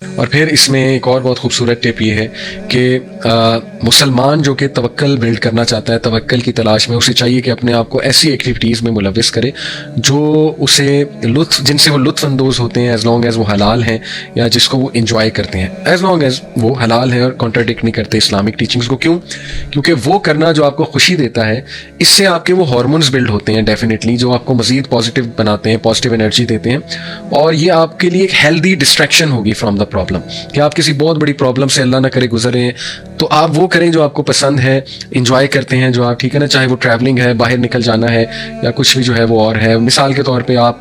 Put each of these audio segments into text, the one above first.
اور پھر اس میں ایک اور بہت خوبصورت ٹپ یہ ہے کہ مسلمان جو کہ توکل بلڈ کرنا چاہتا ہے، توکل کی تلاش میں، اسے چاہیے کہ اپنے آپ کو ایسی ایکٹیویٹیز میں ملوث کرے جو اسے جن سے وہ لطف اندوز ہوتے ہیں، ایز لانگ ایز وہ حلال ہیں یا جس کو وہ انجوائے کرتے ہیں، ایز لانگ ایز وہ حلال ہیں اور کانٹراڈکٹ نہیں کرتے اسلامک ٹیچنگز کو۔ کیوں؟ کیونکہ وہ کرنا جو آپ کو خوشی دیتا ہے، اس سے آپ کے وہ ہارمونز بلڈ ہوتے ہیں ڈیفینیٹلی، جو آپ کو مزید پازیٹیو بناتے ہیں، پازیٹیو انرجی دیتے ہیں، اور یہ آپ کے لیے ایک ہیلدی ڈسٹریکشن ہوگی فرام دا پرابلم، کہ آپ کسی بہت بڑی پرابلم سے اللہ نہ کرے گزرے ہیں تو آپ وہ کریں جو آپ کو پسند ہے، انجوائے کرتے ہیں جو آپ، ٹھیک ہے نا، چاہے وہ ٹریولنگ ہے، باہر نکل جانا ہے، یا کچھ بھی جو ہے وہ اور ہے۔ مثال کے طور پہ آپ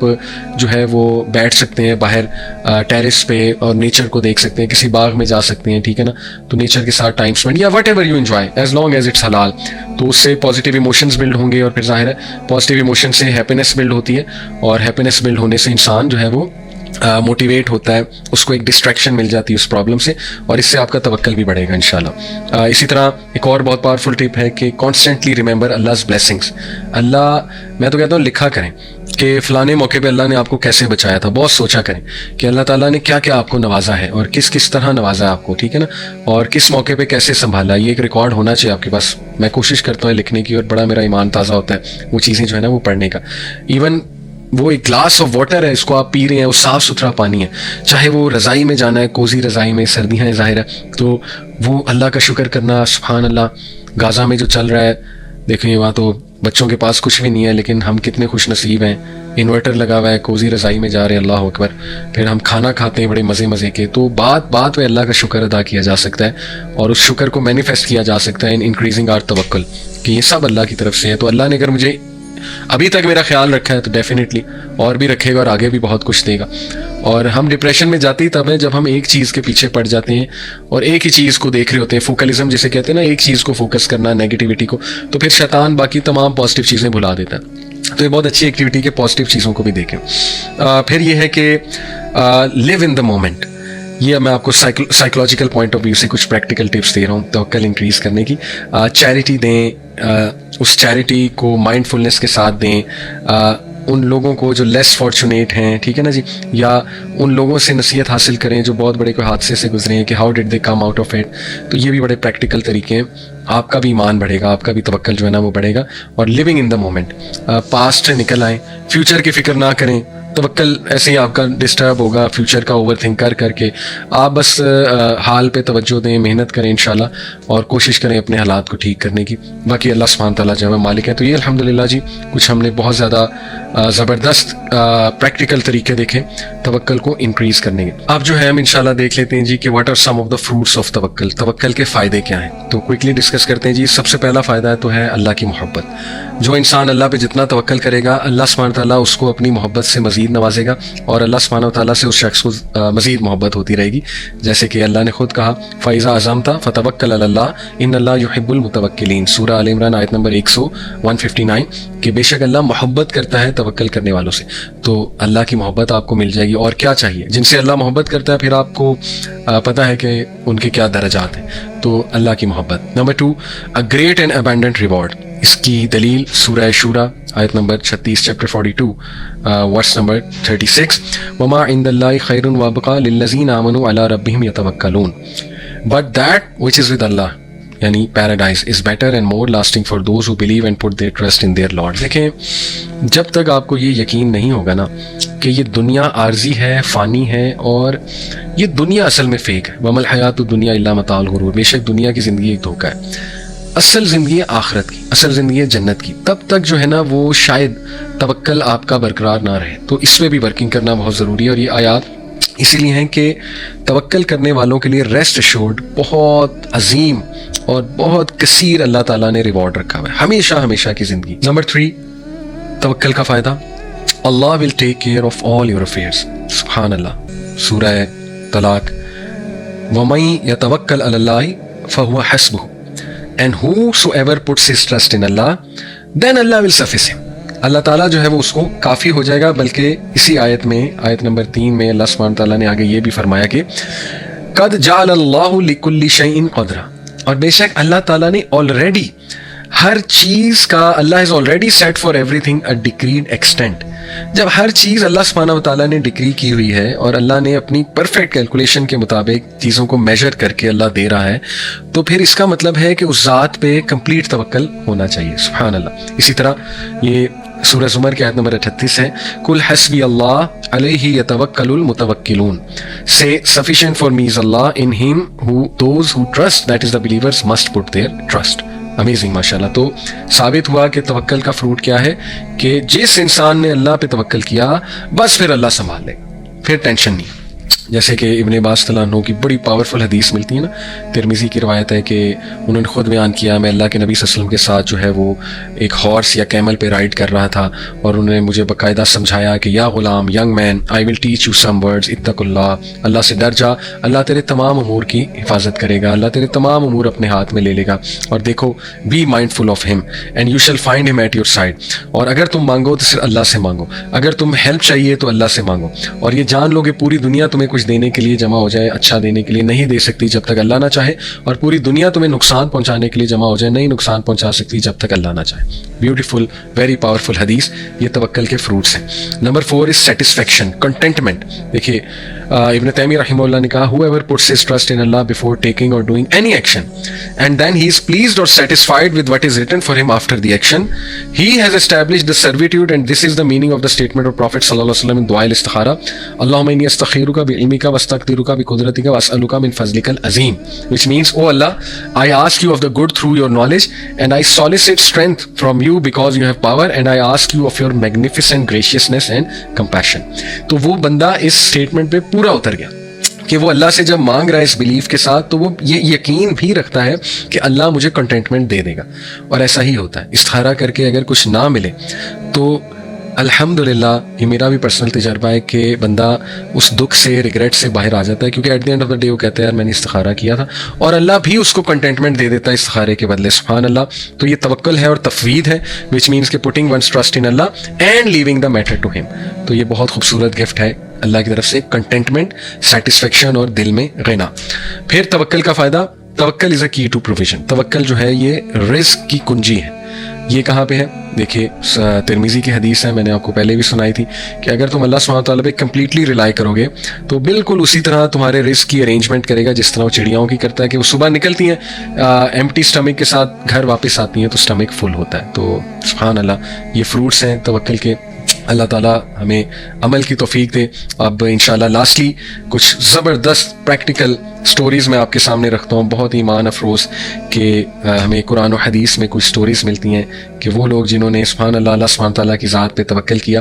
جو ہے وہ بیٹھ سکتے ہیں باہر ٹیرس پہ اور نیچر کو دیکھ سکتے ہیں، کسی باغ میں جا سکتے ہیں، ٹھیک ہے نا، تو نیچر کے ساتھ ٹائم اسپینڈ، یا whatever you enjoy as long as it's حلال، تو اس سے پازیٹیو ایموشنز بلڈ ہوں گے، اور پھر ظاہر ہے پازیٹیو ایموشن سے ہیپینس بلڈ ہوتی ہے، اور ہیپینس بلڈ ہونے سے انسان جو ہے وہ موٹیویٹ ہوتا ہے، اس کو ایک ڈسٹریکشن مل جاتی ہے اس پرابلم سے، اور اس سے آپ کا توکل بھی بڑھے گا انشاءاللہ۔ اسی طرح ایک اور بہت پاورفل ٹپ ہے کہ کانسٹنٹلی ریممبر اللہز بلیسنگس۔ اللہ، میں تو کہتا ہوں لکھا کریں کہ فلانے موقع پہ اللہ نے آپ کو کیسے بچایا تھا، بہت سوچا کریں کہ اللہ تعالیٰ نے کیا کیا آپ کو نوازا ہے اور کس کس طرح نوازا ہے آپ کو، ٹھیک ہے نا، اور کس موقع پہ کیسے سنبھالا، یہ ایک ریکارڈ ہونا چاہیے آپ کے پاس۔ میں کوشش کرتا ہوں لکھنے کی، اور بڑا میرا ایمان تازہ ہوتا ہے وہ چیزیں جو ہے نا وہ پڑھنے کا۔ ایون وہ ایک گلاس آف واٹر ہے، اس کو آپ پی رہے ہیں، وہ صاف ستھرا پانی ہے، چاہے وہ رضائی میں جانا ہے، کوزی رضائی میں، سردیاں ہیں ظاہر ہے، تو وہ اللہ کا شکر کرنا۔ سبحان اللہ، غازہ میں جو چل رہا ہے دیکھیں، وہاں تو بچوں کے پاس کچھ بھی نہیں ہے، لیکن ہم کتنے خوش نصیب ہیں، انورٹر لگا ہوا ہے، کوزی رضائی میں جا رہے ہیں، اللہ اکبر، پھر ہم کھانا کھاتے ہیں بڑے مزے کے۔ تو بات پہ اللہ کا شکر ادا کیا جا سکتا ہے، اور اس شکر کو مینیفیسٹ کیا جا سکتا ہے ان انکریزنگ آر توکل، کہ یہ سب اللہ کی طرف سے ہے۔ تو اللہ نے اگر مجھے ابھی تک میرا خیال رکھا ہے تو ڈیفینیٹلی اور بھی رکھے گا، اور آگے بھی بہت کچھ دے گا۔ اور ہم ڈپریشن میں جاتے ہی تب ہیں جب ہم ایک چیز کے پیچھے پڑ جاتے ہیں اور ایک ہی چیز کو دیکھ رہے ہوتے ہیں، فوکلزم جسے کہتے ہیں نا، ایک چیز کو فوکس کرنا، نیگیٹیوٹی کو، تو پھر شیطان باقی تمام پازیٹیو چیزیں بھلا دیتا ہے۔ تو یہ بہت اچھی ایکٹیویٹی کہ پازیٹیو چیزوں کو بھی دیکھیں۔ پھر یہ ہے کہ لیو ان دا مومنٹ۔ یہ میں آپ کو سائیکولوجیکل پوائنٹ آف ویو سے کچھ پریکٹیکل ٹپس دے رہا ہوں توکل انکریز کرنے کی۔ چیریٹی دیں، اس چیریٹی کو مائنڈ فلنس کے ساتھ دیں، ان لوگوں کو جو لیس فارچونیٹ ہیں، ٹھیک ہے نا جی، یا ان لوگوں سے نصیحت حاصل کریں جو بہت بڑے کوئی حادثے سے گزرے ہیں، کہ how did they come out of it. تو یہ بھی بڑے پریکٹیکل طریقے ہیں، آپ کا بھی ایمان بڑھے گا، آپ کا بھی توکل جو ہے نا وہ بڑھے گا۔ اور living in the moment, past سے نکل آئیں، فیوچر کی فکر نہ کریں، توکل ایسے ہی آپ کا ڈسٹرب ہوگا فیوچر کا اوور تھنک کر کے۔ آپ بس حال پہ توجہ دیں، محنت کریں انشاءاللہ، اور کوشش کریں اپنے حالات کو ٹھیک کرنے کی۔ باقی اللہ سبحانہ تعالیٰ جو ہے مالک ہے۔ تو یہ الحمدللہ جی کچھ ہم نے بہت زیادہ زبردست پریکٹیکل طریقے دیکھیں توکل کو انکریز کرنے کے۔ اب جو ہے ہم انشاءاللہ دیکھ لیتے ہیں جی کہ what are some of the fruits of توکل، توکل کے فائدے کیا ہیں، تو کوئکلی ڈسکس کرتے ہیں جی۔ سب سے پہلا فائدہ تو ہے اللہ کی محبت۔ جو انسان اللہ پہ جتنا توکل کرے گا، اللہ سبحانہ تعالیٰ اس کو اپنی محبت سے مزید نوازے گا، اور اللہ سبحانہ تعالیٰ سے اس شخص کو مزید محبت ہوتی رہے گی، جیسے کہ اللہ نے خود کہا فَإِذَا عَزَمْتَ فَتَوَكَّلْ عَلَى اللَّهِ إِنَّ اللَّهَ يُحِبُّ الْمُتَوَكِّلِينَ، سورہ آل عمران آیت نمبر 159، کہ بے شک اللہ محبت کرتا ہے توکل کرنے والوں سے۔ تو اللہ کی محبت آپ کو مل جائے گی، اور کیا چاہیے؟ جن سے اللہ محبت کرتا ہے پھر آپ کو پتہ ہے کہ ان کے کیا درجات ہیں، تو اللہ کی محبت۔ نمبر 2، a great and abundant reward. اس کی دلیل سورہ شورى آیت نمبر 36 چیپٹر 42 ورس نمبر 36، وما عند اللہ خیر وابقى للذین آمنوا علی ربهم یتوکلون but that which is with Allah، یعنی paradise is better and more lasting for those who believe and put their trust in their lord. دیکھیں، جب تک آپ کو یہ یقین نہیں ہوگا نا کہ یہ دنیا عارضی ہے، فانی ہے، اور یہ دنیا اصل میں فیک ہے، وما الحیات الدنیا الا متاع الغرور، بے شک دنیا کی زندگی ایک دھوکہ ہے، اصل زندگی ہے آخرت کی، اصل زندگی ہے جنت کی، تب تک جو ہے نا وہ شاید توکل آپ کا برقرار نہ رہے۔ تو اس پہ بھی ورکنگ کرنا بہت ضروری ہے، اور یہ آیات اسی لیے ہیں کہ توکل کرنے والوں کے لیے ریسٹ ایشورڈ بہت عظیم اور بہت کثیر اللہ تعالیٰ نے ریوارڈ رکھا ہوا ہے، ہمیشہ ہمیشہ کی زندگی۔ نمبر 3، توکل کا فائدہ، اللہ will take care of all your affairs. سبحان اللہ، سورہ طلاق، وَمَن يَتَوَكَّلْ عَلَى اللَّهِ فَهُوَ حَسْبُهُ and whosoever puts his trust in Allah then Allah will suffice him۔ اللہ تعالیٰ جو ہے وہ اس کو کافی ہو جائے گا۔ بلکہ اسی آیت میں، آیت نمبر 3 میں اللہ سبحانہ تعالیٰ نے آگے یہ بھی فرمایا کہ قد جعل اللہ لکل شیء قدرا، اور بے شک اللہ تعالیٰ نے آلریڈی ہر چیز کا اللہ has already set for everything a decreed extent. جب ہر چیز اللہ سبحانہ و تعالیٰ نے ڈگری کی ہوئی ہے اور اللہ نے اپنی پرفیکٹ کیلکولیشن کے مطابق چیزوں کو میجر کر کے اللہ دے رہا ہے, تو پھر اس کا مطلب ہے کہ اس ذات پہ کمپلیٹ توکل ہونا چاہیے. سبحان اللہ. اسی طرح یہ سورہ زمر کی آیت نمبر 38 ہے, قل حسبی اللہ علیہ یتوکل المتوکلون, say sufficient for me is Allah, in him those who trust, that is the believers, must put their trust. Amazing ماشاء اللہ. تو ثابت ہوا کہ توکل کا فروٹ کیا ہے, کہ جس انسان نے اللہ پہ توکل کیا بس پھر اللہ سنبھال لے, پھر ٹینشن نہیں. جیسے کہ ابن عباس رضی اللہ عنہ کی بڑی پاورفل حدیث ملتی ہے نا, ترمذی کی روایت ہے کہ انہوں نے خود بیان کیا, میں اللہ کے نبی صلی اللہ علیہ وسلم کے ساتھ جو ہے وہ ایک ہارس یا کیمل پہ رائڈ کر رہا تھا, اور انہوں نے مجھے باقاعدہ سمجھایا کہ یا غلام, young man, I will teach you some words, اتق اللہ, اللہ سے ڈر جا, اللہ تیرے تمام امور کی حفاظت کرے گا, اللہ تیرے تمام امور اپنے ہاتھ میں لے لے گا, اور دیکھو بی مائنڈ فل آف ہم اینڈ یو شیل فائنڈ ہم ایٹ یور سائڈ. اور اگر تم مانگو تو صرف اللہ سے مانگو, اگر تم ہیلپ چاہیے تو اللہ سے مانگو, اور یہ جان لو کہ پوری دنیا تمہیں کچھ دینے کے لیے جمع ہو جائے, اچھا دینے کے لیے نہیں دے سکتی جب تک اللہ نہ چاہے, اور پوری دنیا تمہیں نقصان پہنچانے کے لیے جمع ہو جائے, نہیں نقصان پہنچا سکتی جب تک اللہ نہ چاہے. بیوٹیفل, ویری پاورفل حدیث. یہ توکل کے فروٹس ہیں. نمبر 4 از سیٹسفیکشن, کنٹینٹمنٹ. دیکھیے ابن تیمیہ رحمہ اللہ نے کہا, whoever puts his trust in Allah before taking or doing any action and then he is pleased or satisfied with what is written for him after the action, he has established the servitude, and this is the meaning of the statement of Prophet sallallahu alaihi wasallam in dua al-istikhara, Allahumma inni astakhiruka bi ilmika wastaqdiruka bi qudratika was'aluka min fazlika al-azim, which means, oh Allah, I ask you of the good through your knowledge, and I solicit strength from you because you have power, and I ask you of your magnificent graciousness and compassion. تو وہ بندہ اس statement پہ پورا اتر گیا کہ وہ اللہ سے جب مانگ رہا ہے اس بلیف کے ساتھ, تو وہ یہ یقین بھی رکھتا ہے کہ اللہ مجھے کنٹینٹمنٹ دے دے گا. اور ایسا ہی ہوتا ہے, استخارہ کر کے اگر کچھ نہ ملے تو الحمدللہ, یہ میرا بھی پرسنل تجربہ ہے کہ بندہ اس دکھ سے, ریگریٹ سے باہر آ جاتا ہے, کیونکہ at the end of the day وہ کہتا ہے یار میں نے استخارہ کیا تھا, اور اللہ بھی اس کو کنٹینٹمنٹ دے دیتا ہے استخارے کے بدلے. سبحان اللہ. تو یہ توکل ہے اور تفویض ہے, وچ مینس کہ putting one's trust in Allah and leaving the matter to him. تو یہ بہت خوبصورت گفٹ ہے اللہ کی طرف سے, کنٹینٹمنٹ, سیٹسفیکشن اور دل میں غنا. پھر توکل کا فائدہ, توکل از اے کی ٹو پروویژن. توکل جو ہے یہ رزق کی کنجی ہے. یہ کہاں پہ ہے؟ دیکھیے ترمذی کی حدیث ہے, میں نے آپ کو پہلے بھی سنائی تھی کہ اگر تم اللہ سبحانہ تعالیٰ پہ کمپلیٹلی ریلائی کرو گے تو بالکل اسی طرح تمہارے رزق کی ارینجمنٹ کرے گا جس طرح وہ چڑیاؤں کی کرتا ہے, کہ وہ صبح نکلتی ہیں ایمٹی اسٹمک کے ساتھ, گھر واپس آتی ہیں تو اسٹمک فل ہوتا ہے. تو سبحان اللہ, یہ فروٹس ہیں توکل کے. اللہ تعالیٰ ہمیں عمل کی توفیق دے. اب انشاءاللہ لاسٹلی کچھ زبردست پریکٹیکل سٹوریز میں آپ کے سامنے رکھتا ہوں, بہت ایمان افروز کہ ہمیں قرآن و حدیث میں کچھ سٹوریز ملتی ہیں کہ وہ لوگ جنہوں نے سبحان اللہ, اللہ سبحانہ تعالیٰ کی ذات پہ توکل کیا.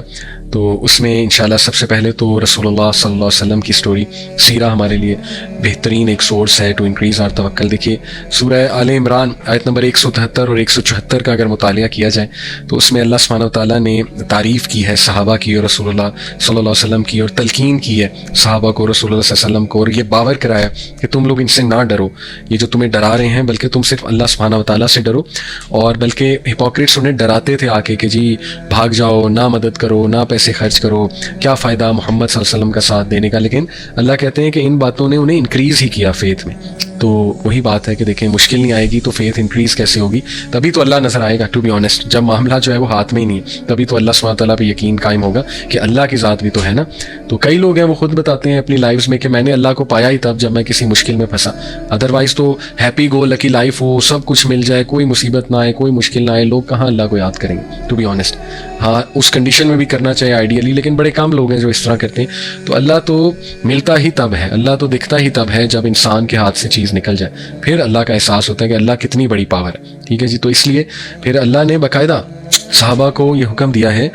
تو اس میں انشاءاللہ سب سے پہلے تو رسول اللہ صلی اللہ علیہ وسلم کی سٹوری, سیرہ ہمارے لیے بہترین ایک سورس ہے ٹو انکریز آر توکل. دیکھیے سورہ آل عمران آیت نمبر 173 اور 174 کا اگر مطالعہ کیا جائے تو اس میں اللہ سبحانہ تعالیٰ نے تعریف کی ہے صحابہ کی اور رسول اللہ صلی اللہ علیہ وسلم کی, اور تلقین کی ہے صحابہ کو, رسول اللہ صلی اللہ علیہ وسلم کو, اور یہ باور کرایا کہ تم لوگ ان سے نہ ڈرو, یہ جو تمہیں ڈرا رہے ہیں بلکہ تم صرف اللہ سبحانہ و تعالیٰ سے ڈرو. اور بلکہ ہپوکریٹس انہیں ڈراتے تھے آ کے کہ جی بھاگ جاؤ, نہ مدد کرو, نہ پیسے خرچ کرو, کیا فائدہ محمد صلی اللہ علیہ وسلم کا ساتھ دینے کا. لیکن اللہ کہتے ہیں کہ ان باتوں نے انہیں انکریز ہی کیا فیتھ میں. تو وہی بات ہے کہ دیکھیں مشکل نہیں آئے گی تو فیتھ انکریز کیسے ہوگی؟ تبھی تو اللہ نظر آئے گا. ٹو بی آنیسٹ, جب معاملہ جو ہے وہ ہاتھ میں ہی نہیں ہے تبھی تو اللہ سبحانہ تعالیٰ پہ یقین قائم ہوگا کہ اللہ کی ذات بھی تو ہے نا. تو کئی لوگ ہیں وہ خود بتاتے ہیں اپنی لائفز میں کہ میں نے اللہ کو پایا ہی تب جب میں کسی مشکل میں پھنسا, ادروائز تو ہیپی گو لکی لائف ہو, سب کچھ مل جائے, کوئی مصیبت نہ آئے, کوئی مشکل نہ آئے, لوگ کہاں اللہ کو یاد کریں گے؟ ٹو بی آنیسٹ, ہاں اس کنڈیشن میں بھی کرنا چاہیے آئیڈیلی, لیکن بڑے کم لوگ ہیں جو اس طرح کرتے ہیں. تو اللہ تو ملتا ہی تب ہے, اللہ تو دکھتا ہی تب ہے جب انسان کے ہاتھ سے چیز نکل جائے, پھر اللہ کا احساس ہوتا ہے کہ اللہ کتنی بڑی پاور ہے. ٹھیک ہے جی. تو اس لیے پھر اللہ نے باقاعدہ صحابہ کو یہ حکم دیا ہے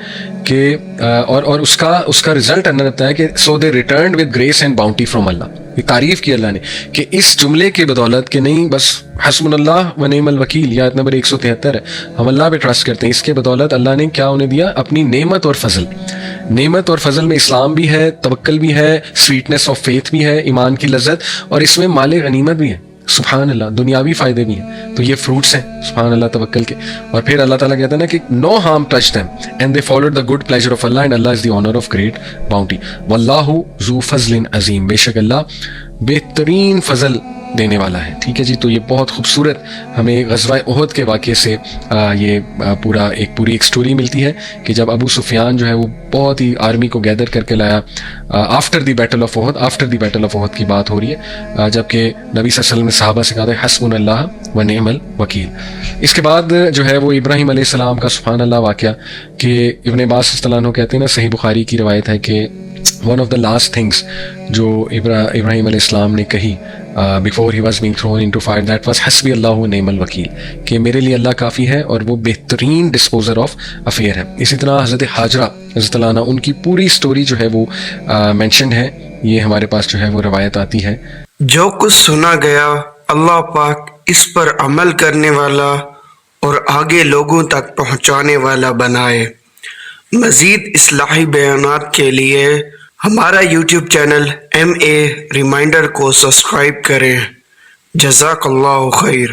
کہ اور اس کا رزلٹ اللہ رہتا ہے کہ so they returned with grace and bounty from اللہ. یہ تعریف کی اللہ نے کہ اس جملے کے بدولت کہ نہیں بس حسبنا اللہ و نعم الوکیل, یہ آیت نمبر 173 ہے, ہم اللہ پہ ٹرسٹ کرتے ہیں, اس کے بدولت اللہ نے کیا انہیں دیا؟ اپنی نعمت اور فضل. نعمت اور فضل میں اسلام بھی ہے, توکل بھی ہے, سویٹنس آف فیتھ بھی ہے, ایمان کی لذت, اور اس میں مال غنیمت بھی ہے. سبحان اللہ, دنیاوی فائدے بھی ہیں. تو یہ فروٹس ہیں سبحان اللہ توکل کے. اور پھر اللہ تعالیٰ کہتا ہے نا کہ no harm touch them and they followed the good pleasure of Allah and Allah is the owner of great bounty واللہ ذو فضل عظیم. بے شک اللہ بہترین فضل دینے والا ہے. ٹھیک ہے جی. تو یہ بہت خوبصورت ہمیں غزوہ احد کے واقعے سے یہ پوری ایک سٹوری ملتی ہے کہ جب ابو سفیان جو ہے وہ بہت ہی آرمی کو گیدر کر کے لایا آفٹر دی بیٹل آف احد کی بات ہو رہی ہے، جبکہ نبی صلی اللہ علیہ وسلم نے صحابہ سے کہا تھا حسبنا اللہ و نعم الوکیل. اس کے بعد جو ہے وہ ابراہیم علیہ السلام کا سبحان اللہ واقعہ کہ ابن عباس رضی اللہ عنہ کہتے ہیں نا، صحیح بخاری کی روایت ہے کہ one of the last things جو ابراہیم علیہ السلام نے کہی before he was being thrown into fire, that was حسبی اللہ و نعم الوکیل، کہ میرے لیے اللہ کافی ہے اور وہ بہترین ڈسپوزر آف افیئر ہے. اسی طرح حضرت حاجرہ رضی اللہ عنہ، ان کی پوری سٹوری جو ہے وہ مینشنڈ ہے. یہ ہمارے پاس جو ہے وہ روایت آتی ہے. جو کچھ سنا گیا اللہ پاک اس پر عمل کرنے والا اور آگے لوگوں تک پہنچانے والا بنائے. مزید اصلاحی بیانات کے لیے ہمارا یوٹیوب چینل MA ریمائنڈر کو سبسکرائب کریں. جزاک اللہ خیر.